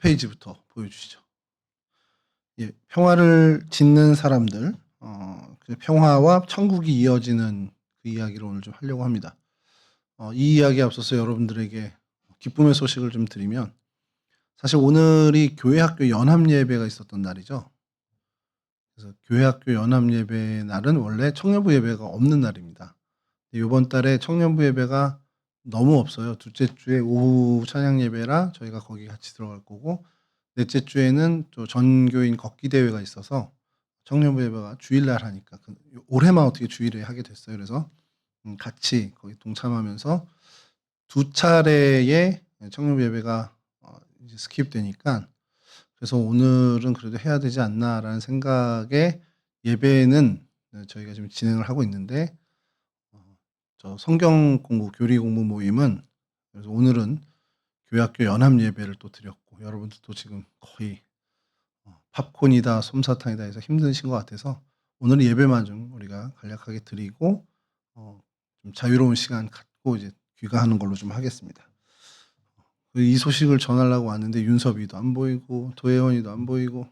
페이지부터 보여주시죠. 예, 평화를 짓는 사람들, 그 평화와 천국이 이어지는 그 이야기를 오늘 좀 하려고 합니다. 이 이야기에 앞서서 여러분들에게 기쁨의 소식을 좀 드리면, 사실 오늘이 교회 학교 연합 예배가 있었던 날이죠. 그래서 교회 학교 연합 예배 날은 원래 청년부 예배가 없는 날입니다. 이번 달에 청년부 예배가 너무 없어요. 둘째 주에 오후 찬양 예배라 저희가 거기 같이 들어갈 거고, 넷째 주에는 또 전교인 걷기 대회가 있어서 청년부 예배가 주일날 하니까 올해만 어떻게 주일에 하게 됐어요. 그래서 같이 거기 동참하면서 두 차례의 청년부 예배가 이제 스킵되니까, 그래서 오늘은 그래도 해야 되지 않나라는 생각에 예배는 저희가 지금 진행을 하고 있는데, 저 성경 공부, 교리 공부 모임은 그래서 오늘은 교회학교 연합 예배를 또 드렸고, 여러분들도 지금 거의 팝콘이다 솜사탕이다 해서 힘드신 것 같아서 오늘 예배만 좀 우리가 간략하게 드리고 좀 자유로운 시간 갖고 이제 귀가하는 걸로 좀 하겠습니다. 이 소식을 전하려고 왔는데 윤섭이도 안 보이고 도혜원이도 안 보이고,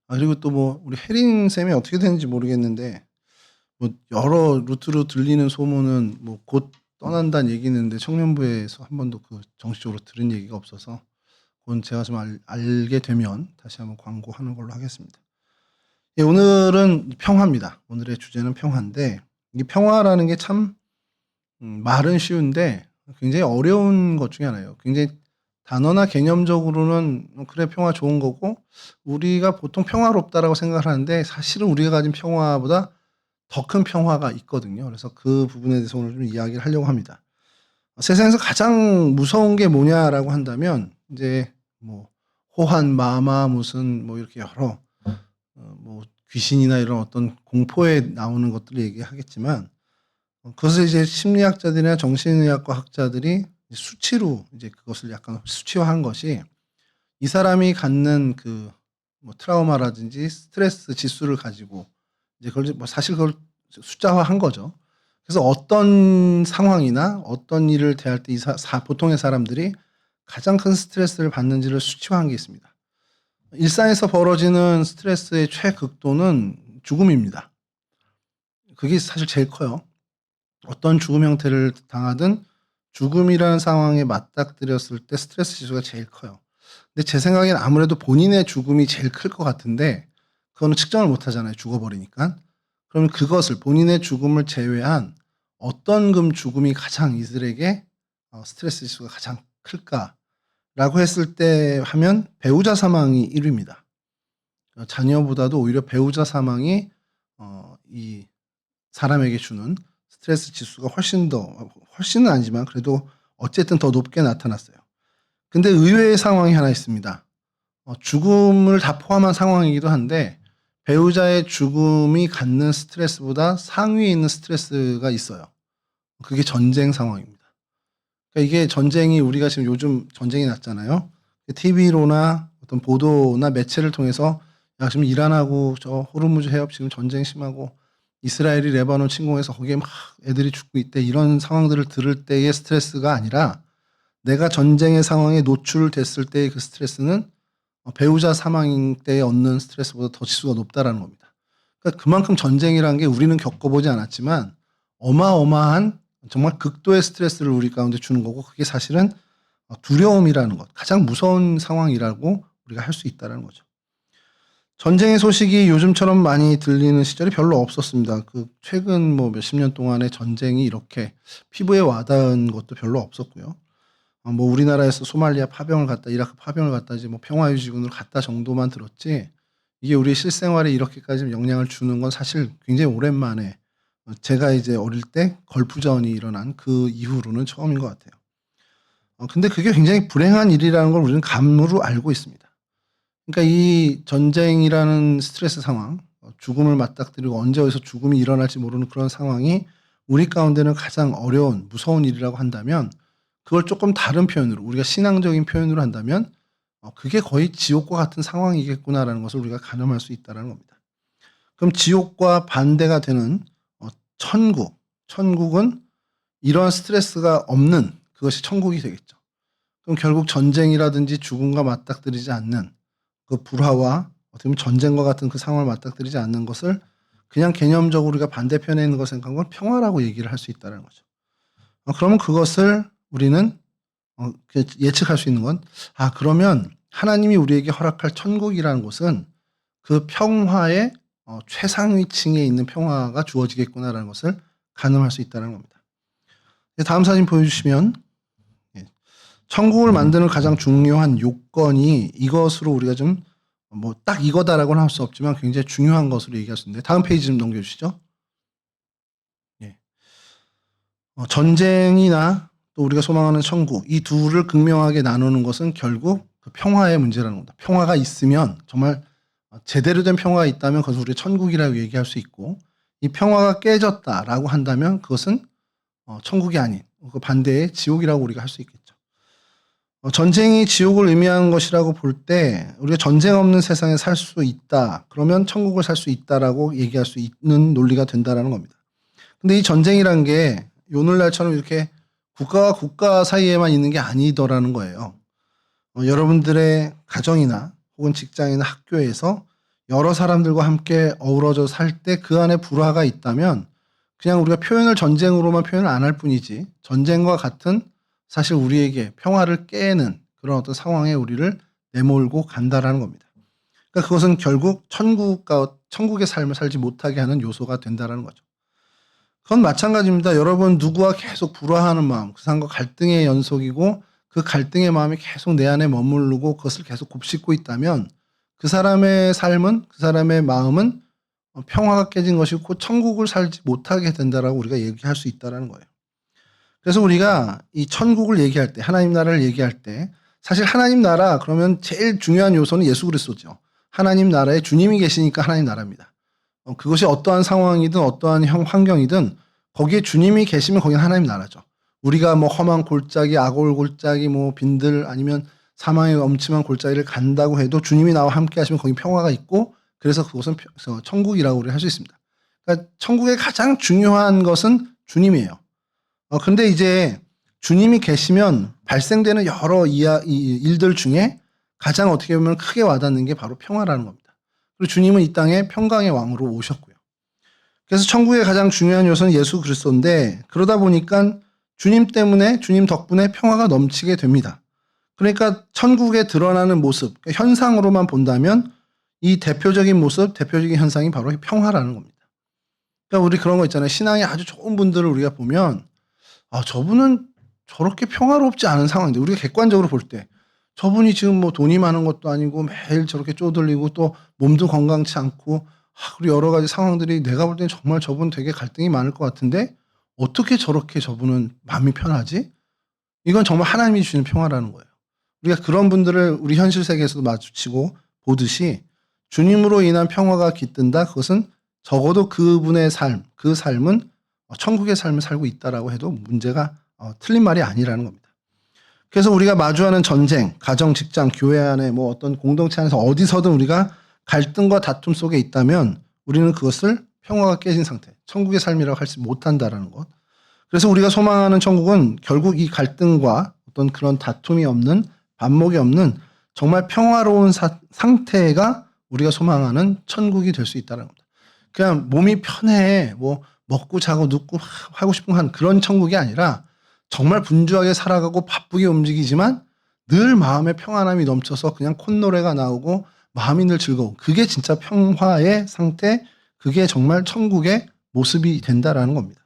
그리고 또 뭐 우리 혜린 쌤이 어떻게 되는지 모르겠는데, 뭐 여러 루트로 들리는 소문은 뭐 곧 떠난다는 얘기는 있는데 청년부에서 한 번도 그 정식적으로 들은 얘기가 없어서, 그건 제가 좀 알게 되면 다시 한번 광고하는 걸로 하겠습니다. 예, 오늘은 평화입니다. 오늘의 주제는 평화인데, 이 평화라는 게 참 말은 쉬운데 굉장히 어려운 것 중에 하나예요. 굉장히 단어나 개념적으로는 그래 평화 좋은 거고 우리가 보통 평화롭다라고 생각을 하는데, 사실은 우리가 가진 평화보다 더 큰 평화가 있거든요. 그래서 그 부분에 대해서 오늘 좀 이야기를 하려고 합니다. 세상에서 가장 무서운 게 뭐냐라고 한다면 이제 뭐 호환, 마마 무슨 뭐 이렇게 여러 뭐 귀신이나 이런 어떤 공포에 나오는 것들을 얘기하겠지만, 그것을 이제 심리학자들이나 정신의학과 학자들이 수치로 이제 그것을 약간 수치화한 것이, 이 사람이 갖는 그 뭐 트라우마라든지 스트레스 지수를 가지고 이제 그걸 뭐 사실 그걸 숫자화한 거죠. 그래서 어떤 상황이나 어떤 일을 대할 때 보통의 사람들이 가장 큰 스트레스를 받는지를 수치화한 게 있습니다. 일상에서 벌어지는 스트레스의 최극도는 죽음입니다. 그게 사실 제일 커요. 어떤 죽음 형태를 당하든 죽음이라는 상황에 맞닥뜨렸을 때 스트레스 지수가 제일 커요. 근데 제 생각엔 아무래도 본인의 죽음이 제일 클 것 같은데, 그거는 측정을 못 하잖아요. 죽어버리니까. 그러면 그것을, 본인의 죽음을 제외한 어떤 죽음이 가장 이들에게 스트레스 지수가 가장 클까라고 했을 때 하면 배우자 사망이 1위입니다. 자녀보다도 오히려 배우자 사망이 이 사람에게 주는 스트레스 지수가 훨씬은 아니지만 그래도 어쨌든 더 높게 나타났어요. 근데 의외의 상황이 하나 있습니다. 죽음을 다 포함한 상황이기도 한데, 배우자의 죽음이 갖는 스트레스보다 상위에 있는 스트레스가 있어요. 그게 전쟁 상황입니다. 그러니까 이게 전쟁이, 우리가 지금 요즘 전쟁이 났잖아요. TV로나 어떤 보도나 매체를 통해서 야, 지금 이란하고 저 호르무즈 해협 지금 전쟁 심하고 이스라엘이 레바논 침공해서 거기에 막 애들이 죽고 있대, 이런 상황들을 들을 때의 스트레스가 아니라 내가 전쟁의 상황에 노출됐을 때의 그 스트레스는 배우자 사망 때에 얻는 스트레스보다 더 지수가 높다라는 겁니다. 그러니까 그만큼 전쟁이라는 게 우리는 겪어보지 않았지만 어마어마한 정말 극도의 스트레스를 우리 가운데 주는 거고, 그게 사실은 두려움이라는 것, 가장 무서운 상황이라고 우리가 할 수 있다는 거죠. 전쟁의 소식이 요즘처럼 많이 들리는 시절이 별로 없었습니다. 그 최근 뭐 몇십 년 동안의 전쟁이 이렇게 피부에 와닿은 것도 별로 없었고요. 뭐 우리나라에서 소말리아 파병을 갔다, 이라크 파병을 갔다, 이제 뭐 평화유지군으로 갔다 정도만 들었지, 이게 우리 실생활에 이렇게까지 영향을 주는 건 사실 굉장히 오랜만에, 제가 이제 어릴 때 걸프전이 일어난 그 이후로는 처음인 것 같아요. 근데 그게 굉장히 불행한 일이라는 걸 우리는 감으로 알고 있습니다. 그러니까 이 전쟁이라는 스트레스 상황, 죽음을 맞닥뜨리고 언제 어디서 죽음이 일어날지 모르는 그런 상황이 우리 가운데는 가장 어려운, 무서운 일이라고 한다면, 그걸 조금 다른 표현으로, 우리가 신앙적인 표현으로 한다면 그게 거의 지옥과 같은 상황이겠구나라는 것을 우리가 가늠할 수 있다는 겁니다. 그럼 지옥과 반대가 되는 천국은 이러한 스트레스가 없는, 그것이 천국이 되겠죠. 그럼 결국 전쟁이라든지 죽음과 맞닥뜨리지 않는 그 불화와 어떻게 보면 전쟁과 같은 그 상황을 맞닥뜨리지 않는 것을 그냥 개념적으로 우리가 반대편에 있는 것을 생각한 건 평화라고 얘기를 할 수 있다는 거죠. 그러면 그것을 우리는 예측할 수 있는 건 그러면 하나님이 우리에게 허락할 천국이라는 곳은 그 평화의 최상위층에 있는 평화가 주어지겠구나라는 것을 가늠할 수 있다는 겁니다. 다음 사진 보여주시면 천국을 만드는 가장 중요한 요건이 이것으로 우리가 좀 딱 이거다라고는 할 수 없지만 굉장히 중요한 것으로 얘기할 수 있는데 다음 페이지 좀 넘겨주시죠. 전쟁이나 또 우리가 소망하는 천국 이 둘을 극명하게 나누는 것은 결국 그 평화의 문제라는 겁니다. 평화가 있으면 정말 제대로 된 평화가 있다면 그것을 우리가 천국이라고 얘기할 수 있고 이 평화가 깨졌다라고 한다면 그것은 천국이 아닌 그 반대의 지옥이라고 우리가 할 수 있겠죠. 전쟁이 지옥을 의미하는 것이라고 볼 때 우리가 전쟁 없는 세상에 살 수 있다. 그러면 천국을 살 수 있다라고 얘기할 수 있는 논리가 된다라는 겁니다. 근데 이 전쟁이란 게 오늘날처럼 이렇게 국가와 국가 사이에만 있는 게 아니더라는 거예요. 여러분들의 가정이나 혹은 직장이나 학교에서 여러 사람들과 함께 어우러져 살 때 그 안에 불화가 있다면 그냥 우리가 표현을 전쟁으로만 표현을 안 할 뿐이지 전쟁과 같은 사실 우리에게 평화를 깨는 그런 어떤 상황에 우리를 내몰고 간다라는 겁니다. 그러니까 그것은 결국 천국의 삶을 살지 못하게 하는 요소가 된다라는 거죠. 그건 마찬가지입니다. 여러분 누구와 계속 불화하는 마음, 그 사람과 갈등의 연속이고 그 갈등의 마음이 계속 내 안에 머무르고 그것을 계속 곱씹고 있다면 그 사람의 삶은 그 사람의 마음은 평화가 깨진 것이고 곧 천국을 살지 못하게 된다라고 우리가 얘기할 수 있다라는 거예요. 그래서 우리가 이 천국을 얘기할 때 하나님 나라를 얘기할 때 사실 하나님 나라 그러면 제일 중요한 요소는 예수 그리스도죠. 하나님 나라에 주님이 계시니까 하나님 나라입니다. 그것이 어떠한 상황이든 어떠한 환경이든 거기에 주님이 계시면 거기는 하나님 나라죠. 우리가 뭐 험한 골짜기, 악올 골짜기, 뭐 빈들 아니면 사망의 엄침한 골짜기를 간다고 해도 주님이 나와 함께 하시면 거기 평화가 있고 그래서 그것은 천국이라고 우리 할 수 있습니다. 그러니까 천국의 가장 중요한 것은 주님이에요. 근데 이제 주님이 계시면 발생되는 여러 일들 중에 가장 어떻게 보면 크게 와닿는 게 바로 평화라는 겁니다. 그리고 주님은 이 땅에 평강의 왕으로 오셨고요. 그래서 천국의 가장 중요한 요소는 예수 그리스도인데 그러다 보니까 주님 때문에 주님 덕분에 평화가 넘치게 됩니다. 그러니까 천국에 드러나는 모습, 그러니까 현상으로만 본다면 이 대표적인 모습, 대표적인 현상이 바로 평화라는 겁니다. 그러니까 우리 그런 거 있잖아요. 신앙이 아주 좋은 분들을 우리가 보면 저분은 저렇게 평화롭지 않은 상황인데 우리가 객관적으로 볼 때 저분이 지금 뭐 돈이 많은 것도 아니고 매일 저렇게 쪼들리고 또 몸도 건강치 않고 그리고 여러 가지 상황들이 내가 볼 때는 정말 저분 되게 갈등이 많을 것 같은데 어떻게 저렇게 저분은 마음이 편하지? 이건 정말 하나님이 주시는 평화라는 거예요. 우리가 그런 분들을 우리 현실 세계에서도 마주치고 보듯이 주님으로 인한 평화가 깃든다. 그것은 적어도 그분의 삶, 그 삶은 천국의 삶을 살고 있다라고 해도 문제가 틀린 말이 아니라는 겁니다. 그래서 우리가 마주하는 전쟁, 가정, 직장, 교회 안에 뭐 어떤 공동체 안에서 어디서든 우리가 갈등과 다툼 속에 있다면 우리는 그것을 평화가 깨진 상태, 천국의 삶이라고 할 수 못한다라는 것. 그래서 우리가 소망하는 천국은 결국 이 갈등과 어떤 그런 다툼이 없는 반목이 없는 정말 평화로운 상태가 우리가 소망하는 천국이 될 수 있다는 겁니다. 그냥 몸이 편해 뭐 먹고 자고 눕고 하고 싶은 한 그런 천국이 아니라 정말 분주하게 살아가고 바쁘게 움직이지만 늘 마음의 평안함이 넘쳐서 그냥 콧노래가 나오고 마음이 늘 즐거워. 그게 진짜 평화의 상태, 그게 정말 천국의 모습이 된다라는 겁니다.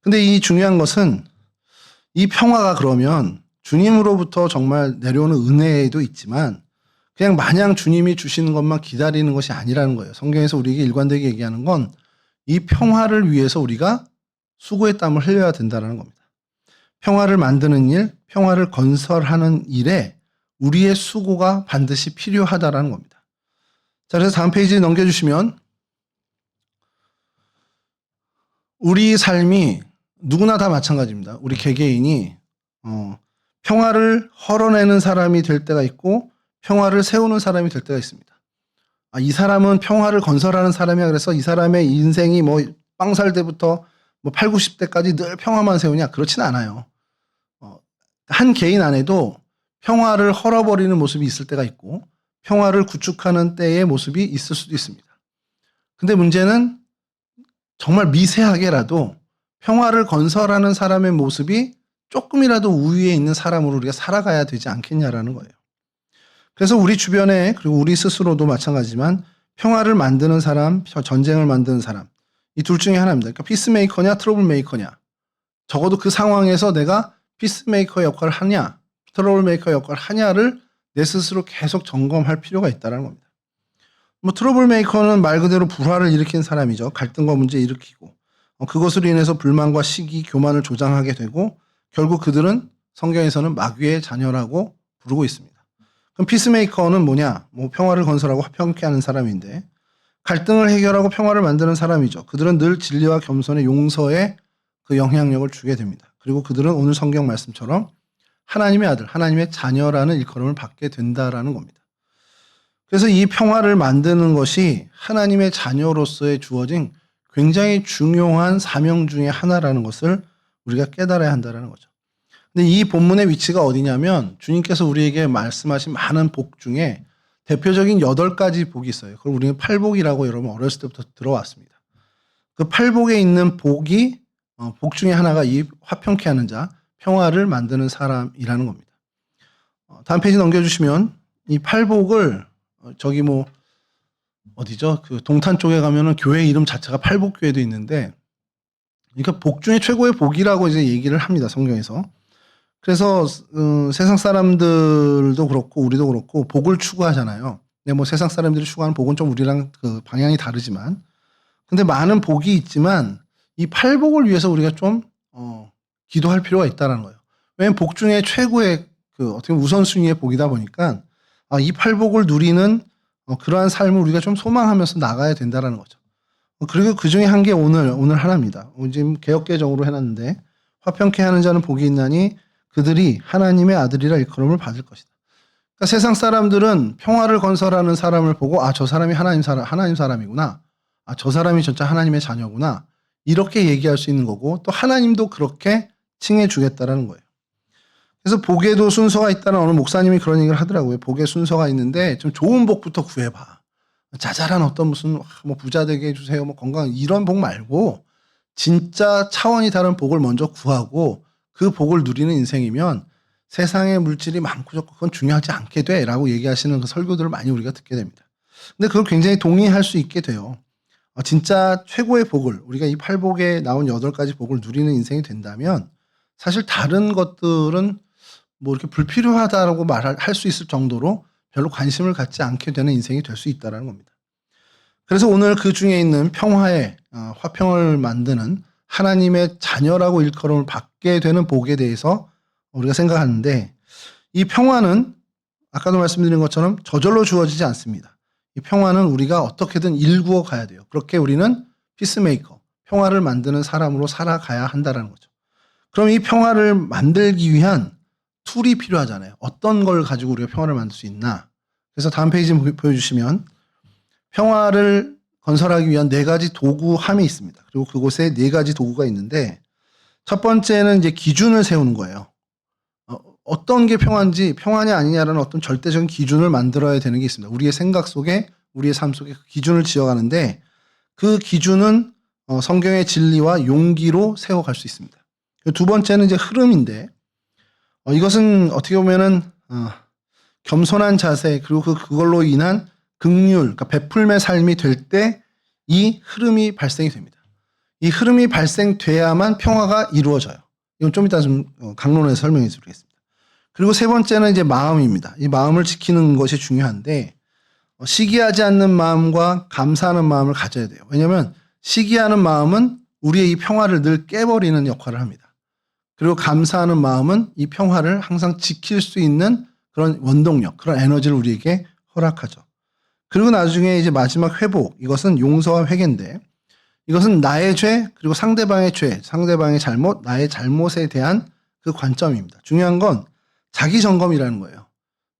근데 이 중요한 것은 이 평화가 그러면 주님으로부터 정말 내려오는 은혜도 있지만 그냥 마냥 주님이 주시는 것만 기다리는 것이 아니라는 거예요. 성경에서 우리에게 일관되게 얘기하는 건 이 평화를 위해서 우리가 수고의 땀을 흘려야 된다는 겁니다. 평화를 만드는 일, 평화를 건설하는 일에 우리의 수고가 반드시 필요하다는 겁니다. 자, 그래서 다음 페이지 넘겨주시면 우리 삶이 누구나 다 마찬가지입니다. 우리 개개인이 평화를 헐어내는 사람이 될 때가 있고 평화를 세우는 사람이 될 때가 있습니다. 이 사람은 평화를 건설하는 사람이야. 그래서 이 사람의 인생이 뭐 빵살 때부터 뭐 8, 90대까지 늘 평화만 세우냐? 그렇진 않아요. 한 개인 안에도 평화를 헐어버리는 모습이 있을 때가 있고 평화를 구축하는 때의 모습이 있을 수도 있습니다. 근데 문제는 정말 미세하게라도 평화를 건설하는 사람의 모습이 조금이라도 우위에 있는 사람으로 우리가 살아가야 되지 않겠냐라는 거예요. 그래서 우리 주변에 그리고 우리 스스로도 마찬가지지만 평화를 만드는 사람, 전쟁을 만드는 사람 이 둘 중에 하나입니다. 그러니까 피스메이커냐 트러블 메이커냐. 적어도 그 상황에서 내가 피스메이커 역할을 하냐 트러블 메이커 역할을 하냐를 내 스스로 계속 점검할 필요가 있다는 겁니다. 뭐 트러블 메이커는 말 그대로 불화를 일으키는 사람이죠. 갈등과 문제 일으키고 그것으로 인해서 불만과 시기, 교만을 조장하게 되고 결국 그들은 성경에서는 마귀의 자녀라고 부르고 있습니다. 그럼 피스메이커는 뭐냐? 뭐 평화를 건설하고 화평케 하는 사람인데 갈등을 해결하고 평화를 만드는 사람이죠. 그들은 늘 진리와 겸손의 용서에 그 영향력을 주게 됩니다. 그리고 그들은 오늘 성경 말씀처럼 하나님의 아들, 하나님의 자녀라는 일컬음을 받게 된다라는 겁니다. 그래서 이 평화를 만드는 것이 하나님의 자녀로서의 주어진 굉장히 중요한 사명 중에 하나라는 것을 우리가 깨달아야 한다는 거죠. 근데 이 본문의 위치가 어디냐면 주님께서 우리에게 말씀하신 많은 복 중에 대표적인 8가지 복이 있어요. 그걸 우리는 팔복이라고 여러분 어렸을 때부터 들어왔습니다. 그 팔복에 있는 복이 복 중에 하나가 이 화평케 하는 자, 평화를 만드는 사람이라는 겁니다. 다음 페이지 넘겨주시면 이 팔복을 저기 뭐 어디죠? 그 동탄 쪽에 가면은 교회 이름 자체가 팔복교회도 있는데, 그러니까 복 중에 최고의 복이라고 이제 얘기를 합니다 성경에서. 그래서 세상 사람들도 그렇고 우리도 그렇고 복을 추구하잖아요. 근데 뭐 세상 사람들이 추구하는 복은 좀 우리랑 그 방향이 다르지만, 근데 많은 복이 있지만 이 팔복을 위해서 우리가 좀 기도할 필요가 있다는 거예요. 왜냐면 복 중에 최고의 그 어떻게 보면 우선순위의 복이다 보니까 이 팔복을 누리는 그러한 삶을 우리가 좀 소망하면서 나가야 된다는 거죠. 그리고 그 중에 한 게 오늘 하나입니다. 지금 개역개정으로 해놨는데 화평케 하는 자는 복이 있나니 그들이 하나님의 아들이라 일컬음을 받을 것이다. 그러니까 세상 사람들은 평화를 건설하는 사람을 보고 저 사람이 하나님 사람이구나. 저 사람이 진짜 하나님의 자녀구나. 이렇게 얘기할 수 있는 거고 또 하나님도 그렇게 칭해 주겠다라는 거예요. 그래서 복에도 순서가 있다는 어느 목사님이 그런 얘기를 하더라고요. 복에 순서가 있는데 좀 좋은 복부터 구해봐. 자잘한 어떤 무슨 뭐 부자 되게 해주세요. 뭐 건강 이런 복 말고 진짜 차원이 다른 복을 먼저 구하고 그 복을 누리는 인생이면 세상의 물질이 많고 적고 그건 중요하지 않게 돼 라고 얘기하시는 그 설교들을 많이 우리가 듣게 됩니다. 근데 그걸 굉장히 동의할 수 있게 돼요. 진짜 최고의 복을 우리가 이 팔복에 나온 8가지 복을 누리는 인생이 된다면 사실 다른 것들은 뭐 이렇게 불필요하다라고 말할 수 있을 정도로 별로 관심을 갖지 않게 되는 인생이 될 수 있다는 겁니다. 그래서 오늘 그 중에 있는 평화의 화평을 만드는 하나님의 자녀라고 일컬음을 받게 되는 복에 대해서 우리가 생각하는데, 이 평화는 아까도 말씀드린 것처럼 저절로 주어지지 않습니다. 이 평화는 우리가 어떻게든 일구어 가야 돼요. 그렇게 우리는 피스메이커, 평화를 만드는 사람으로 살아가야 한다는 거죠. 그럼 이 평화를 만들기 위한 툴이 필요하잖아요. 어떤 걸 가지고 우리가 평화를 만들 수 있나. 그래서 다음 페이지 보여주시면 평화를 건설하기 위한 4가지 도구함이 있습니다. 그리고 그곳에 4가지 도구가 있는데 첫 번째는 이제 기준을 세우는 거예요. 어떤 게 평화인지 평화냐 아니냐라는 어떤 절대적인 기준을 만들어야 되는 게 있습니다. 우리의 생각 속에 우리의 삶 속에 그 기준을 지어가는데 그 기준은 성경의 진리와 용기로 세워갈 수 있습니다. 두 번째는 이제 흐름인데 이것은 어떻게 보면은 겸손한 자세 그리고 그걸로 인한 긍휼, 그러니까 베풀매 삶이 될 때 이 흐름이 발생이 됩니다. 이 흐름이 발생돼야만 평화가 이루어져요. 이건 좀 이따 좀 강론에서 설명해 드리겠습니다. 그리고 세 번째는 이제 마음입니다. 이 마음을 지키는 것이 중요한데 시기하지 않는 마음과 감사하는 마음을 가져야 돼요. 왜냐하면 시기하는 마음은 우리의 이 평화를 늘 깨버리는 역할을 합니다. 그리고 감사하는 마음은 이 평화를 항상 지킬 수 있는 그런 원동력, 그런 에너지를 우리에게 허락하죠. 그리고 나중에 이제 마지막 회복, 이것은 용서와 회개인데 이것은 나의 죄, 그리고 상대방의 죄, 상대방의 잘못, 나의 잘못에 대한 그 관점입니다. 중요한 건 자기 점검이라는 거예요.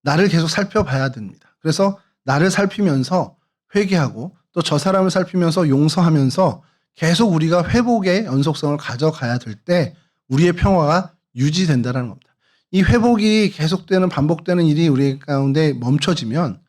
나를 계속 살펴봐야 됩니다. 그래서 나를 살피면서 회개하고 또 저 사람을 살피면서 용서하면서 계속 우리가 회복의 연속성을 가져가야 될 때 우리의 평화가 유지된다는 겁니다. 이 회복이 계속되는 반복되는 일이 우리 가운데 멈춰지면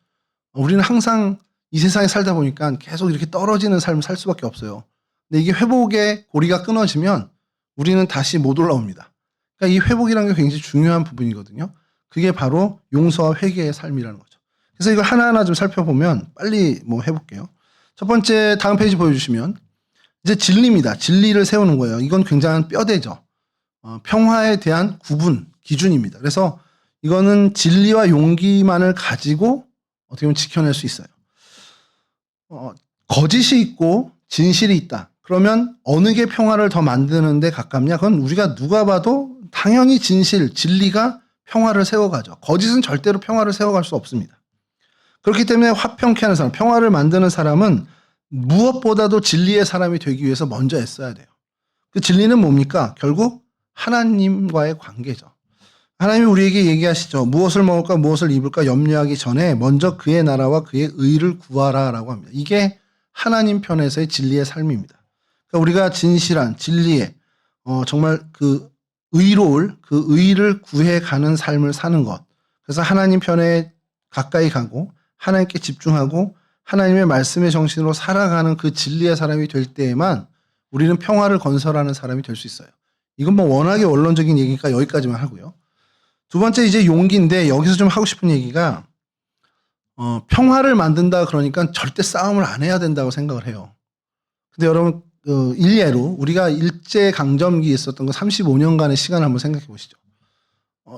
우리는 항상 이 세상에 살다 보니까 계속 이렇게 떨어지는 삶을 살 수밖에 없어요. 근데 이게 회복의 고리가 끊어지면 우리는 다시 못 올라옵니다. 그러니까 이 회복이라는 게 굉장히 중요한 부분이거든요. 그게 바로 용서와 회개의 삶이라는 거죠. 그래서 이걸 하나하나 좀 살펴보면 빨리 뭐 해볼게요. 첫 번째 다음 페이지 보여주시면 이제 진리입니다. 진리를 세우는 거예요. 이건 굉장한 뼈대죠. 평화에 대한 구분, 기준입니다. 그래서 이거는 진리와 용기만을 가지고 어떻게 보면 지켜낼 수 있어요. 거짓이 있고 진실이 있다. 그러면 어느 게 평화를 더 만드는 데 가깝냐? 그건 우리가 누가 봐도 당연히 진실, 진리가 평화를 세워가죠. 거짓은 절대로 평화를 세워갈 수 없습니다. 그렇기 때문에 화평케 하는 사람, 평화를 만드는 사람은 무엇보다도 진리의 사람이 되기 위해서 먼저 애써야 돼요. 그 진리는 뭡니까? 결국 하나님과의 관계죠. 하나님이 우리에게 얘기하시죠. 무엇을 먹을까 무엇을 입을까 염려하기 전에 먼저 그의 나라와 그의 의를 구하라 라고 합니다. 이게 하나님 편에서의 진리의 삶입니다. 그러니까 우리가 진실한 진리의 정말 그 의로울 그 의를 구해가는 삶을 사는 것. 그래서 하나님 편에 가까이 가고 하나님께 집중하고 하나님의 말씀의 정신으로 살아가는 그 진리의 사람이 될 때에만 우리는 평화를 건설하는 사람이 될 수 있어요. 이건 뭐 워낙에 원론적인 얘기니까 여기까지만 하고요. 두 번째 이제 용기인데 여기서 좀 하고 싶은 얘기가 평화를 만든다 그러니까 절대 싸움을 안 해야 된다고 생각을 해요. 근데 여러분 일례로 우리가 일제강점기에 있었던 거 35년간의 시간을 한번 생각해 보시죠.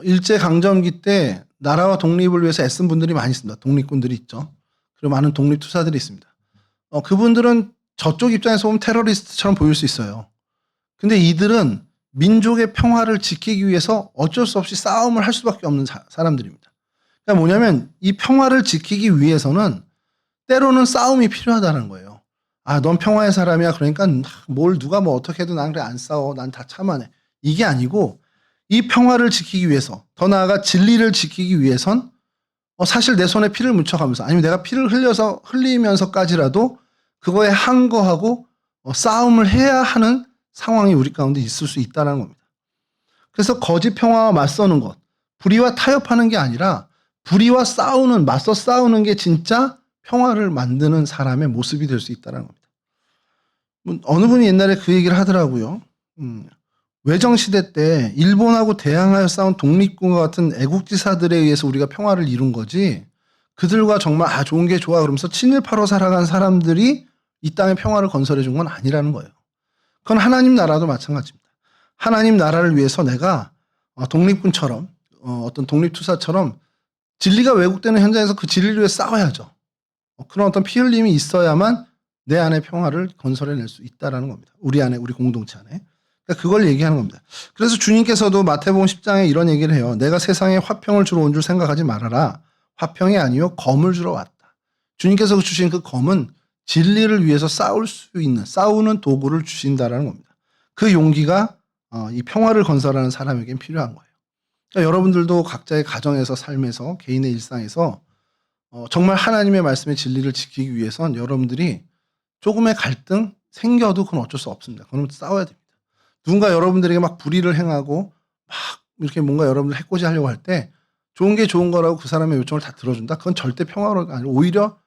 일제강점기 때 나라와 독립을 위해서 애쓴 분들이 많이 있습니다. 독립군들이 있죠. 그리고 많은 독립투사들이 있습니다. 그분들은 저쪽 입장에서 보면 테러리스트처럼 보일 수 있어요. 근데 이들은 민족의 평화를 지키기 위해서 어쩔 수 없이 싸움을 할 수밖에 없는 사람들입니다. 그러니까 뭐냐면 이 평화를 지키기 위해서는 때로는 싸움이 필요하다는 거예요. 아, 넌 평화의 사람이야. 그러니까 뭘 누가 뭐 어떻게 해도 난 그래 안 싸워. 난 다 참아내. 이게 아니고 이 평화를 지키기 위해서 더 나아가 진리를 지키기 위해선 사실 내 손에 피를 묻혀가면서 아니면 내가 피를 흘리면서까지라도 그거에 항거하고 싸움을 해야 하는 상황이 우리 가운데 있을 수 있다는 겁니다. 그래서 거짓 평화와 맞서는 것, 불의와 타협하는 게 아니라 불의와 맞서 싸우는 게 진짜 평화를 만드는 사람의 모습이 될 수 있다는 겁니다. 어느 분이 옛날에 그 얘기를 하더라고요. 외정시대 때 일본하고 대항하여 싸운 독립군과 같은 애국지사들에 의해서 우리가 평화를 이룬 거지 그들과 정말 좋은 게 좋아 그러면서 친일파로 살아간 사람들이 이 땅에 평화를 건설해 준 건 아니라는 거예요. 그건 하나님 나라도 마찬가지입니다. 하나님 나라를 위해서 내가 독립군처럼 어떤 독립투사처럼 진리가 왜곡되는 현장에서 그 진리를 위해 싸워야죠. 그런 어떤 피 흘림이 있어야만 내 안에 평화를 건설해낼 수 있다는 겁니다. 우리 안에, 우리 공동체 안에. 그러니까 그걸 얘기하는 겁니다. 그래서 주님께서도 마태복음 10장에 이런 얘기를 해요. 내가 세상에 화평을 주러 온 줄 생각하지 말아라. 화평이 아니요 검을 주러 왔다. 주님께서 주신 그 검은 진리를 위해서 싸우는 도구를 주신다라는 겁니다. 그 용기가 이 평화를 건설하는 사람에겐 필요한 거예요. 그러니까 여러분들도 각자의 가정에서 삶에서 개인의 일상에서 정말 하나님의 말씀의 진리를 지키기 위해선 여러분들이 조금의 갈등 생겨도 그건 어쩔 수 없습니다. 그건 싸워야 됩니다. 누군가 여러분들에게 막 불의를 행하고 막 이렇게 뭔가 여러분들 해코지 하려고 할 때 좋은 게 좋은 거라고 그 사람의 요청을 다 들어준다? 그건 절대 평화가 아니라 오히려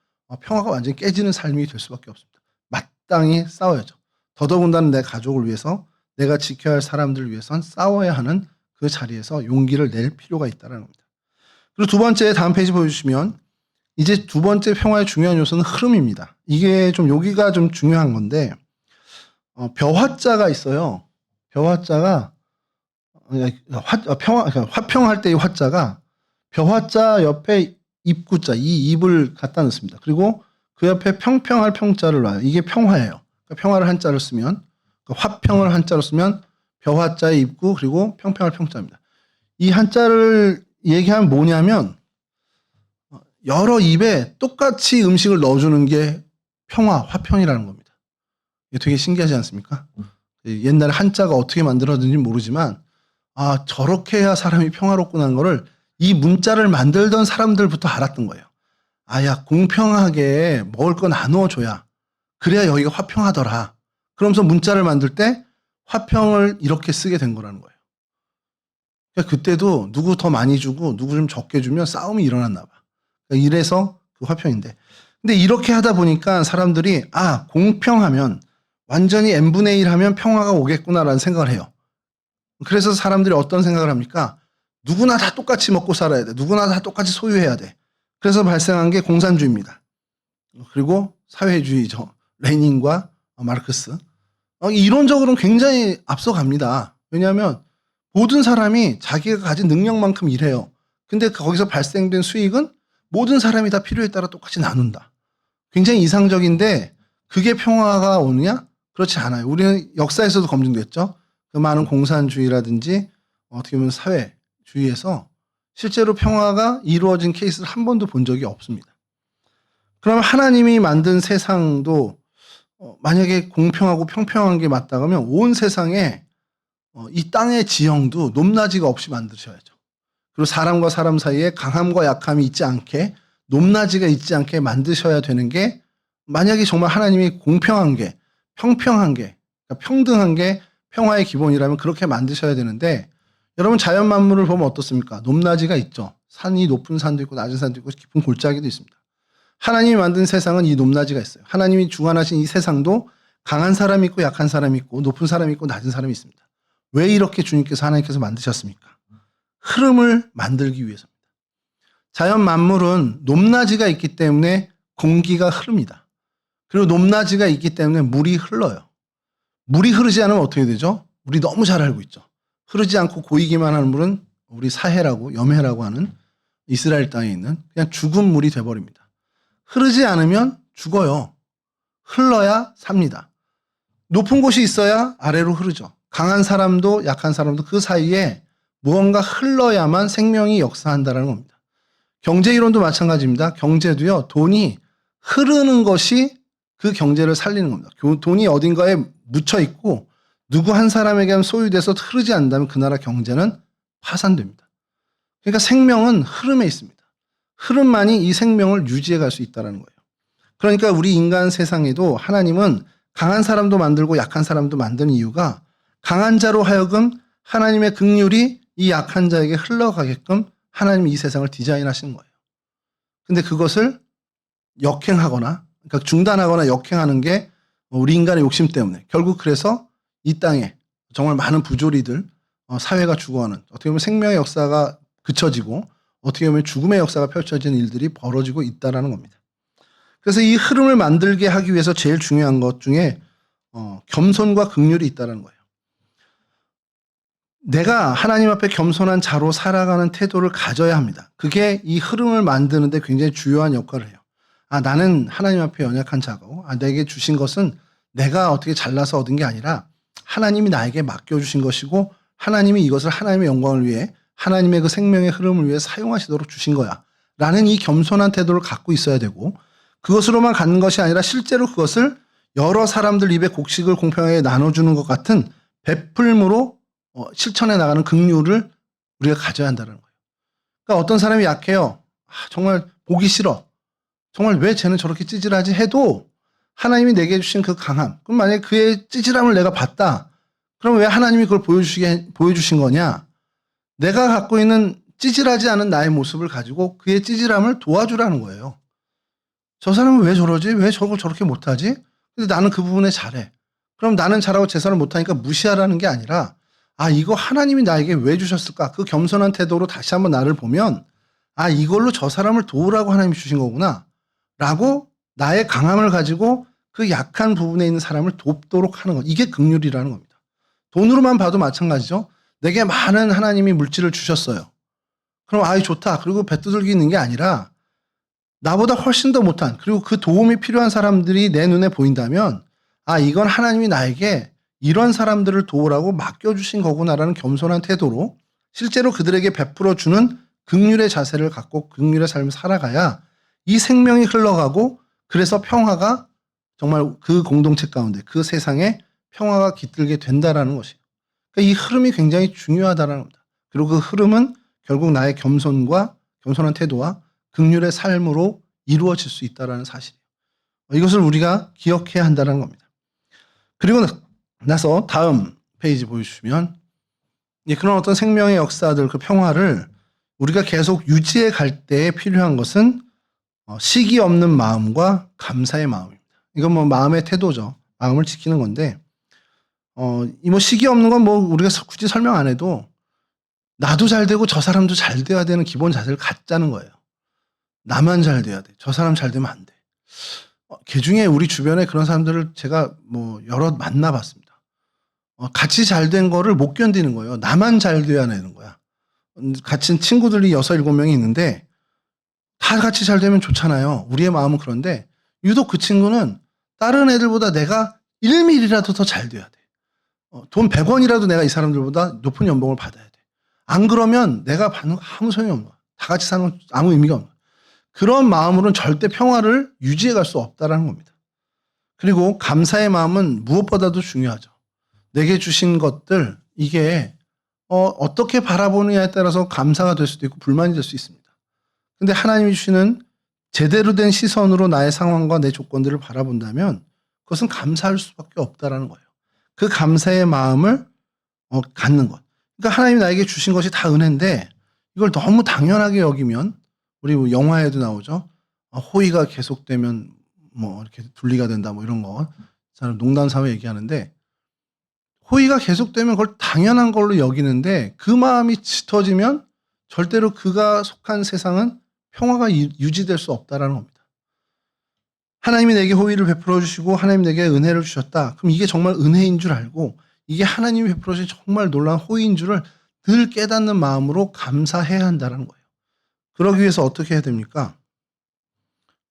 평화가 완전히 깨지는 삶이 될 수밖에 없습니다. 마땅히 싸워야죠. 더더군다나 내 가족을 위해서 내가 지켜야 할 사람들을 위해선 싸워야 하는 그 자리에서 용기를 낼 필요가 있다는 겁니다. 그리고 두 번째 다음 페이지 보여주시면 이제 두 번째 평화의 중요한 요소는 흐름입니다. 이게 좀 여기가 좀 중요한 건데 벼화자가 있어요. 벼화자가 화평할 때의 화자가 벼화자 옆에 입구자 이 입을 갖다 넣습니다. 그리고 그 옆에 평평할 평자를 놔요. 이게 평화예요. 그러니까 평화를 한자로 쓰면 화평을 한자로 쓰면 벼화자의 입구 그리고 평평할 평자입니다. 이 한자를 얘기하면 뭐냐면 여러 입에 똑같이 음식을 넣어주는 게 화평이라는 겁니다. 이게 되게 신기하지 않습니까? 옛날에 한자가 어떻게 만들어졌는지 모르지만 저렇게 해야 사람이 평화롭구나 하는 거를 이 문자를 만들던 사람들부터 알았던 거예요. 야 공평하게 먹을 거 나누어줘야 그래야 여기가 화평하더라. 그러면서 문자를 만들 때 화평을 이렇게 쓰게 된 거라는 거예요. 그러니까 그때도 누구 더 많이 주고 누구 좀 적게 주면 싸움이 일어났나 봐. 그러니까 이래서 그 화평인데. 근데 이렇게 하다 보니까 사람들이 공평하면 완전히 n분의 1 하면 평화가 오겠구나라는 생각을 해요. 그래서 사람들이 어떤 생각을 합니까? 누구나 다 똑같이 먹고 살아야 돼. 누구나 다 똑같이 소유해야 돼. 그래서 발생한 게 공산주의입니다. 그리고 사회주의죠. 레닌과 마르크스. 이론적으로는 굉장히 앞서갑니다. 왜냐하면 모든 사람이 자기가 가진 능력만큼 일해요. 근데 거기서 발생된 수익은 모든 사람이 다 필요에 따라 똑같이 나눈다. 굉장히 이상적인데 그게 평화가 오느냐? 그렇지 않아요. 우리는 역사에서도 검증됐죠. 그 많은 공산주의라든지 어떻게 보면 사회주의에서 실제로 평화가 이루어진 케이스를 한 번도 본 적이 없습니다. 그러면 하나님이 만든 세상도 만약에 공평하고 평평한 게 맞다 그러면 온 세상에 이 땅의 지형도 높낮이가 없이 만드셔야죠. 그리고 사람과 사람 사이에 강함과 약함이 있지 않게 높낮이가 있지 않게 만드셔야 되는 게 만약에 정말 하나님이 공평한 게 평평한 게 그러니까 평등한 게 평화의 기본이라면 그렇게 만드셔야 되는데 여러분 자연 만물을 보면 어떻습니까? 높낮이가 있죠. 산이 높은 산도 있고 낮은 산도 있고 깊은 골짜기도 있습니다. 하나님이 만든 세상은 이 높낮이가 있어요. 하나님이 주관하신 이 세상도 강한 사람이 있고 약한 사람이 있고 높은 사람이 있고 낮은 사람이 있습니다. 왜 이렇게 주님께서 하나님께서 만드셨습니까? 흐름을 만들기 위해서입니다. 자연 만물은 높낮이가 있기 때문에 공기가 흐릅니다. 그리고 높낮이가 있기 때문에 물이 흘러요. 물이 흐르지 않으면 어떻게 되죠? 우리 너무 잘 알고 있죠. 흐르지 않고 고이기만 하는 물은 우리 사해라고 염해라고 하는 이스라엘 땅에 있는 그냥 죽은 물이 돼버립니다. 흐르지 않으면 죽어요. 흘러야 삽니다. 높은 곳이 있어야 아래로 흐르죠. 강한 사람도 약한 사람도 그 사이에 무언가 흘러야만 생명이 역사한다는 겁니다. 경제 이론도 마찬가지입니다. 경제도요. 돈이 흐르는 것이 그 경제를 살리는 겁니다. 돈이 어딘가에 묻혀 있고 누구 한 사람에게 소유돼서 흐르지 않는다면 그 나라 경제는 파산됩니다. 그러니까 생명은 흐름에 있습니다. 흐름만이 이 생명을 유지해 갈 수 있다는 거예요. 그러니까 우리 인간 세상에도 하나님은 강한 사람도 만들고 약한 사람도 만드는 이유가 강한 자로 하여금 하나님의 긍휼이 이 약한 자에게 흘러가게끔 하나님이 이 세상을 디자인하시는 거예요. 근데 그것을 역행하거나 그러니까 중단하거나 역행하는 게 우리 인간의 욕심 때문에 결국 그래서 이 땅에 정말 많은 부조리들 사회가 죽어가는 어떻게 보면 생명의 역사가 그쳐지고 어떻게 보면 죽음의 역사가 펼쳐지는 일들이 벌어지고 있다는 겁니다. 그래서 이 흐름을 만들게 하기 위해서 제일 중요한 것 중에 겸손과 긍휼이 있다는 거예요. 내가 하나님 앞에 겸손한 자로 살아가는 태도를 가져야 합니다. 그게 이 흐름을 만드는데 굉장히 중요한 역할을 해요. 나는 하나님 앞에 연약한 자고 내게 주신 것은 내가 어떻게 잘나서 얻은 게 아니라 하나님이 나에게 맡겨주신 것이고 하나님이 이것을 하나님의 영광을 위해 하나님의 그 생명의 흐름을 위해 사용하시도록 주신 거야 라는 이 겸손한 태도를 갖고 있어야 되고 그것으로만 가는 것이 아니라 실제로 그것을 여러 사람들 입에 곡식을 공평하게 나눠주는 것 같은 베풀므로 실천해 나가는 긍휼을 우리가 가져야 한다는 거예요. 그러니까 어떤 사람이 약해요. 정말 보기 싫어. 정말 왜 쟤는 저렇게 찌질하지 해도 하나님이 내게 주신 그 강함. 그럼 만약에 그의 찌질함을 내가 봤다. 그럼 왜 하나님이 그걸 보여주신 거냐? 내가 갖고 있는 찌질하지 않은 나의 모습을 가지고 그의 찌질함을 도와주라는 거예요. 저 사람은 왜 저러지? 왜 저걸 저렇게 못하지? 근데 나는 그 부분에 잘해. 그럼 나는 잘하고 제 사람 못하니까 무시하라는 게 아니라 이거 하나님이 나에게 왜 주셨을까? 그 겸손한 태도로 다시 한번 나를 보면 이걸로 저 사람을 도우라고 하나님이 주신 거구나 라고 나의 강함을 가지고 그 약한 부분에 있는 사람을 돕도록 하는 것. 이게 긍휼이라는 겁니다. 돈으로만 봐도 마찬가지죠. 내게 많은 하나님이 물질을 주셨어요. 그럼 좋다. 그리고 배두들기 있는 게 아니라 나보다 훨씬 더 못한 그리고 그 도움이 필요한 사람들이 내 눈에 보인다면 이건 하나님이 나에게 이런 사람들을 도우라고 맡겨주신 거구나라는 겸손한 태도로 실제로 그들에게 베풀어주는 긍휼의 자세를 갖고 긍휼의 삶을 살아가야 이 생명이 흘러가고 그래서 평화가 정말 그 공동체 가운데 그 세상에 평화가 깃들게 된다라는 것이에요. 그러니까 이 흐름이 굉장히 중요하다는 겁니다. 그리고 그 흐름은 결국 나의 겸손한 태도와 긍휼의 삶으로 이루어질 수 있다는 사실이에요. 이것을 우리가 기억해야 한다는 겁니다. 그리고 나서 다음 페이지 보여주시면 예, 그런 어떤 생명의 역사들, 그 평화를 우리가 계속 유지해 갈 때에 필요한 것은 시기 없는 마음과 감사의 마음입니다. 이건 뭐 마음의 태도죠. 마음을 지키는 건데, 이 뭐 시기 없는 건 뭐 우리가 굳이 설명 안 해도 나도 잘 되고 저 사람도 잘 돼야 되는 기본 자세를 갖자는 거예요. 나만 잘 돼야 돼. 저 사람 잘 되면 안 돼. 그중에 우리 주변에 그런 사람들을 제가 뭐 여러 만나봤습니다. 같이 잘 된 거를 못 견디는 거예요. 나만 잘 돼야 되는 거야. 같이 친구들이 6, 7명이 있는데 다 같이 잘 되면 좋잖아요. 우리의 마음은 그런데 유독 그 친구는 다른 애들보다 내가 1mm라도 더 잘 돼야 돼. 돈 100원이라도 내가 이 사람들보다 높은 연봉을 받아야 돼. 안 그러면 내가 받는 거 아무 소용이 없는 거야. 다 같이 사는 건 아무 의미가 없는 거야. 그런 마음으로는 절대 평화를 유지해 갈 수 없다라는 겁니다. 그리고 감사의 마음은 무엇보다도 중요하죠. 내게 주신 것들, 이게 어떻게 바라보느냐에 따라서 감사가 될 수도 있고 불만이 될 수 있습니다. 근데 하나님이 주시는 제대로 된 시선으로 나의 상황과 내 조건들을 바라본다면 그것은 감사할 수밖에 없다라는 거예요. 그 감사의 마음을 갖는 것. 그러니까 하나님이 나에게 주신 것이 다 은혜인데 이걸 너무 당연하게 여기면 우리 뭐 영화에도 나오죠. 호의가 계속되면 뭐 이렇게 분리가 된다 뭐 이런 거. 사람 농담 삼아 얘기하는데 호의가 계속되면 그걸 당연한 걸로 여기는데 그 마음이 짙어지면 절대로 그가 속한 세상은 평화가 유지될 수 없다라는 겁니다. 하나님이 내게 호의를 베풀어 주시고 하나님이 내게 은혜를 주셨다. 그럼 이게 정말 은혜인 줄 알고 이게 하나님이 베풀어 주신 정말 놀라운 호의인 줄을 늘 깨닫는 마음으로 감사해야 한다는 거예요. 그러기 위해서 어떻게 해야 됩니까?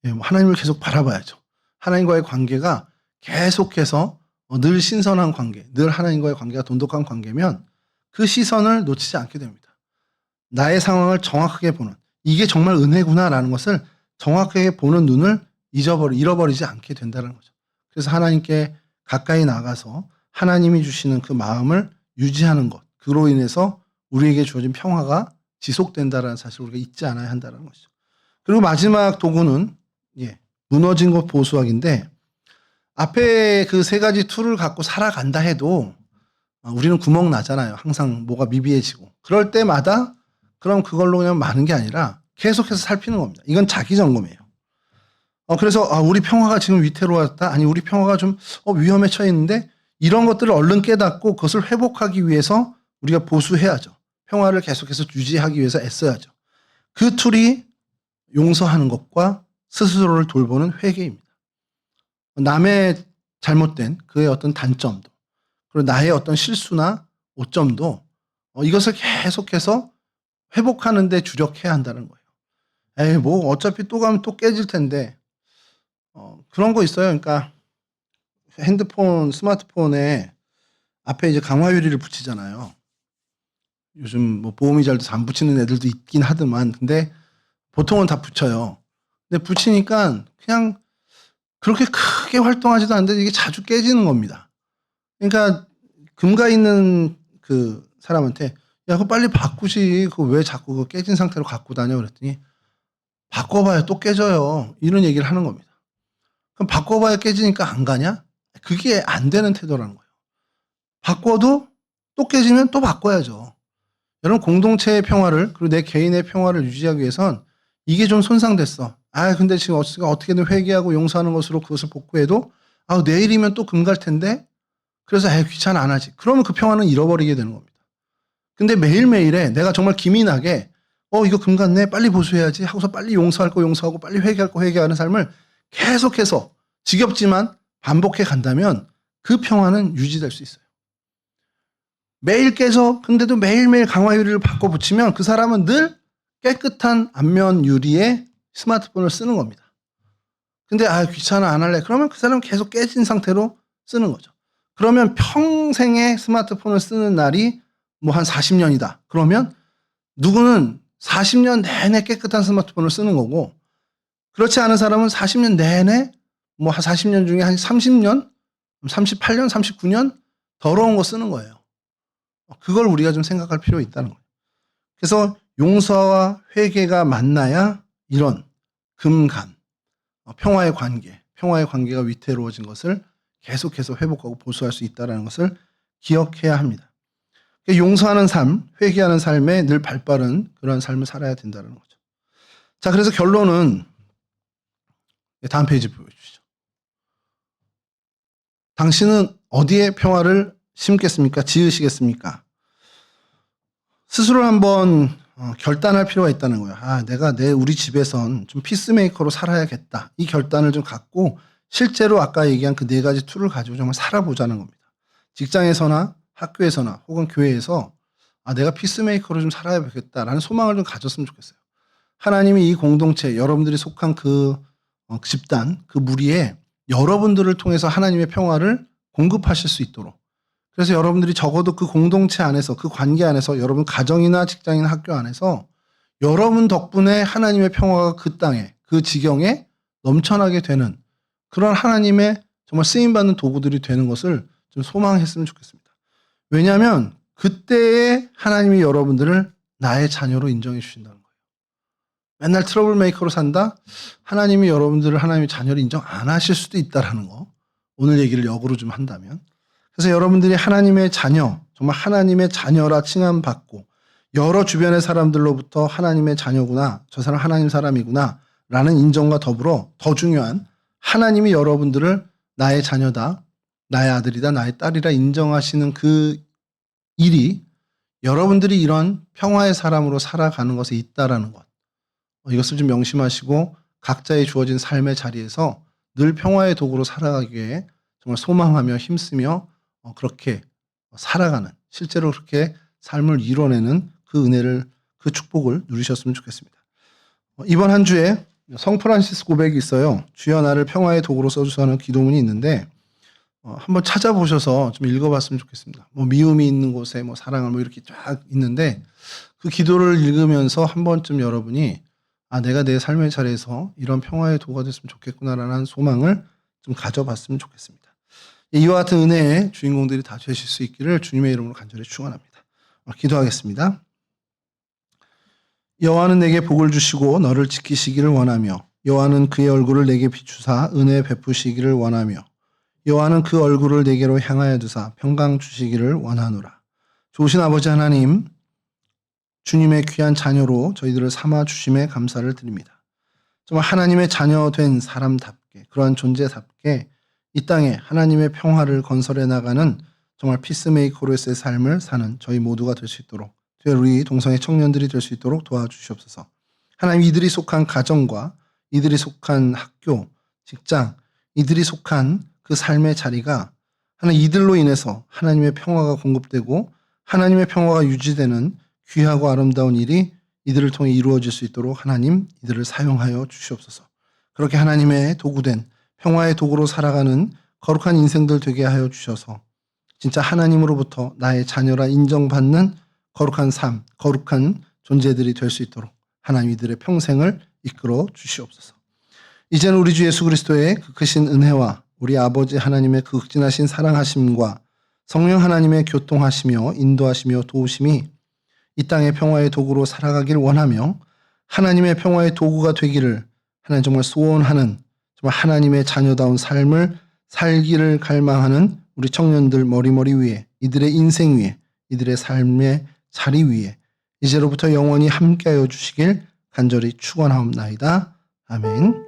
예, 뭐 하나님을 계속 바라봐야죠. 하나님과의 관계가 계속해서 늘 신선한 관계, 늘 하나님과의 관계가 돈독한 관계면 그 시선을 놓치지 않게 됩니다. 나의 상황을 정확하게 보는, 이게 정말 은혜구나라는 것을 정확하게 보는 눈을 잃어버리지 않게 된다는 거죠. 그래서 하나님께 가까이 나가서 하나님이 주시는 그 마음을 유지하는 것, 그로 인해서 우리에게 주어진 평화가 지속된다는 사실을 우리가 잊지 않아야 한다는 것이죠. 그리고 마지막 도구는 무너진 것 보수학인데 앞에 그 3가지 툴을 갖고 살아간다 해도 우리는 구멍 나잖아요. 항상 뭐가 미비해지고. 그럴 때마다 그럼 그걸로 그냥 마는 게 아니라 계속해서 살피는 겁니다. 이건 자기 점검이에요. 그래서 우리 평화가 지금 위태로웠다. 아니 우리 평화가 좀 위험에 처해 있는데 이런 것들을 얼른 깨닫고 그것을 회복하기 위해서 우리가 보수해야죠. 평화를 계속해서 유지하기 위해서 애써야죠. 그 툴이 용서하는 것과 스스로를 돌보는 회개입니다. 남의 잘못된 그의 어떤 단점도 그리고 나의 어떤 실수나 오점도 이것을 계속해서 회복하는 데 주력해야 한다는 거예요. 에이 뭐 어차피 또 가면 또 깨질 텐데 그런 거 있어요. 그러니까 핸드폰, 스마트폰에 앞에 이제 강화 유리를 붙이잖아요. 요즘 뭐 보험이 잘 돼서 안 붙이는 애들도 있긴 하더만 근데 보통은 다 붙여요. 근데 붙이니까 그냥 그렇게 크게 활동하지도 않는데 이게 자주 깨지는 겁니다. 그러니까 금가 있는 그 사람한테 야 그거 빨리 바꾸지 그거 왜 자꾸 그거 깨진 상태로 갖고 다녀 그랬더니 바꿔봐야 또 깨져요. 이런 얘기를 하는 겁니다. 그럼 바꿔봐야 깨지니까 안 가냐? 그게 안 되는 태도라는 거예요. 바꿔도 또 깨지면 또 바꿔야죠. 여러분 공동체의 평화를 그리고 내 개인의 평화를 유지하기 위해선 이게 좀 손상됐어. 근데 지금 어떻게든 회개하고 용서하는 것으로 그것을 복구해도 내일이면 또 금 갈 텐데 그래서 귀찮아 안 하지. 그러면 그 평화는 잃어버리게 되는 겁니다. 근데 매일매일에 내가 정말 기민하게 이거 금 갔네 빨리 보수해야지 하고서 빨리 용서할 거 용서하고 빨리 회개할 거 회개하는 삶을 계속해서 지겹지만 반복해 간다면 그 평화는 유지될 수 있어요. 매일 깨져 근데도 매일매일 강화 유리를 바꿔 붙이면 그 사람은 늘 깨끗한 안면 유리에 스마트폰을 쓰는 겁니다. 근데 귀찮아 안 할래. 그러면 그 사람은 계속 깨진 상태로 쓰는 거죠. 그러면 평생에 스마트폰을 쓰는 날이 뭐 한 40년이다. 그러면 누구는 40년 내내 깨끗한 스마트폰을 쓰는 거고 그렇지 않은 사람은 40년 내내 뭐 한 40년 중에 한 30년, 38년, 39년 더러운 거 쓰는 거예요. 그걸 우리가 좀 생각할 필요가 있다는 거예요. 그래서 용서와 회개가 만나야 이런 금간, 평화의 관계가 위태로워진 것을 계속해서 회복하고 보수할 수 있다는 것을 기억해야 합니다. 용서하는 삶, 회개하는 삶에 늘 발빠른 그런 삶을 살아야 된다는 거죠. 자, 그래서 결론은 다음 페이지 보여주시죠. 당신은 어디에 평화를 심겠습니까? 지으시겠습니까? 스스로 한번 결단할 필요가 있다는 거예요. 내가 우리 집에선 좀 피스메이커로 살아야겠다. 이 결단을 좀 갖고 실제로 아까 얘기한 그 4가지 툴을 가지고 정말 살아보자는 겁니다. 직장에서나 학교에서나 혹은 교회에서 내가 피스메이커로 좀 살아야겠다라는 소망을 좀 가졌으면 좋겠어요. 하나님이 이 공동체, 여러분들이 속한 그 집단, 그 무리에 여러분들을 통해서 하나님의 평화를 공급하실 수 있도록, 그래서 여러분들이 적어도 그 공동체 안에서, 그 관계 안에서, 여러분 가정이나 직장이나 학교 안에서 여러분 덕분에 하나님의 평화가 그 땅에, 그 지경에 넘쳐나게 되는 그런 하나님의 정말 쓰임받는 도구들이 되는 것을 좀 소망했으면 좋겠습니다. 왜냐하면 그때에 하나님이 여러분들을 나의 자녀로 인정해 주신다는 거예요. 맨날 트러블 메이커로 산다? 하나님이 여러분들을 하나님의 자녀로 인정 안 하실 수도 있다라는 거. 오늘 얘기를 역으로 좀 한다면. 그래서 여러분들이 하나님의 자녀, 정말 하나님의 자녀라 칭함받고 여러 주변의 사람들로부터 하나님의 자녀구나, 저 사람 하나님 사람이구나 라는 인정과 더불어 더 중요한 하나님이 여러분들을 나의 자녀다, 나의 아들이다, 나의 딸이라 인정하시는 그 일이 여러분들이 이런 평화의 사람으로 살아가는 것에 있다라는 것. 이것을 좀 명심하시고 각자의 주어진 삶의 자리에서 늘 평화의 도구로 살아가기 위해 정말 소망하며 힘쓰며 그렇게 살아가는, 실제로 그렇게 삶을 이뤄내는 그 은혜를, 그 축복을 누리셨으면 좋겠습니다. 이번 한 주에 성 프란시스 고백이 있어요. 주여 나를 평화의 도구로 써주소 하는 기도문이 있는데 한번 찾아보셔서 좀 읽어봤으면 좋겠습니다. 미움이 있는 곳에 사랑을 이렇게 쫙 있는데 그 기도를 읽으면서 한 번쯤 여러분이 내가 내 삶의 자리에서 이런 평화의 도구가 됐으면 좋겠구나라는 소망을 좀 가져봤으면 좋겠습니다. 이와 같은 은혜의 주인공들이 다 되실 수 있기를 주님의 이름으로 간절히 축원합니다. 기도하겠습니다. 여호와는 내게 복을 주시고 너를 지키시기를 원하며 여호와는 그의 얼굴을 내게 비추사 은혜 베푸시기를 원하며 여호와는 그 얼굴을 내게로 향하여 두사 평강 주시기를 원하노라. 좋으신 아버지 하나님, 주님의 귀한 자녀로 저희들을 삼아 주심에 감사를 드립니다. 정말 하나님의 자녀 된 사람답게, 그러한 존재답게 이 땅에 하나님의 평화를 건설해 나가는 정말 피스메이커로서의 삶을 사는 저희 모두가 될 수 있도록, 우리 동성애 청년들이 될 수 있도록 도와주시옵소서. 하나님, 이들이 속한 가정과 이들이 속한 학교, 직장, 이들이 속한 그 삶의 자리가 하나님 이들로 인해서 하나님의 평화가 공급되고 하나님의 평화가 유지되는 귀하고 아름다운 일이 이들을 통해 이루어질 수 있도록 하나님 이들을 사용하여 주시옵소서. 그렇게 하나님의 도구된 평화의 도구로 살아가는 거룩한 인생들 되게 하여 주셔서 진짜 하나님으로부터 나의 자녀라 인정받는 거룩한 삶, 거룩한 존재들이 될 수 있도록 하나님 이들의 평생을 이끌어 주시옵소서. 이제는 우리 주 예수 그리스도의 그 크신 은혜와 우리 아버지 하나님의 그 극진하신 사랑하심과 성령 하나님의 교통하시며 인도하시며 도우심이 이 땅의 평화의 도구로 살아가길 원하며 하나님의 평화의 도구가 되기를 하나님 정말 소원하는 정말 하나님의 자녀다운 삶을 살기를 갈망하는 우리 청년들 머리머리 위에, 이들의 인생 위에, 이들의 삶의 자리 위에 이제로부터 영원히 함께하여 주시길 간절히 축원하옵나이다. 아멘.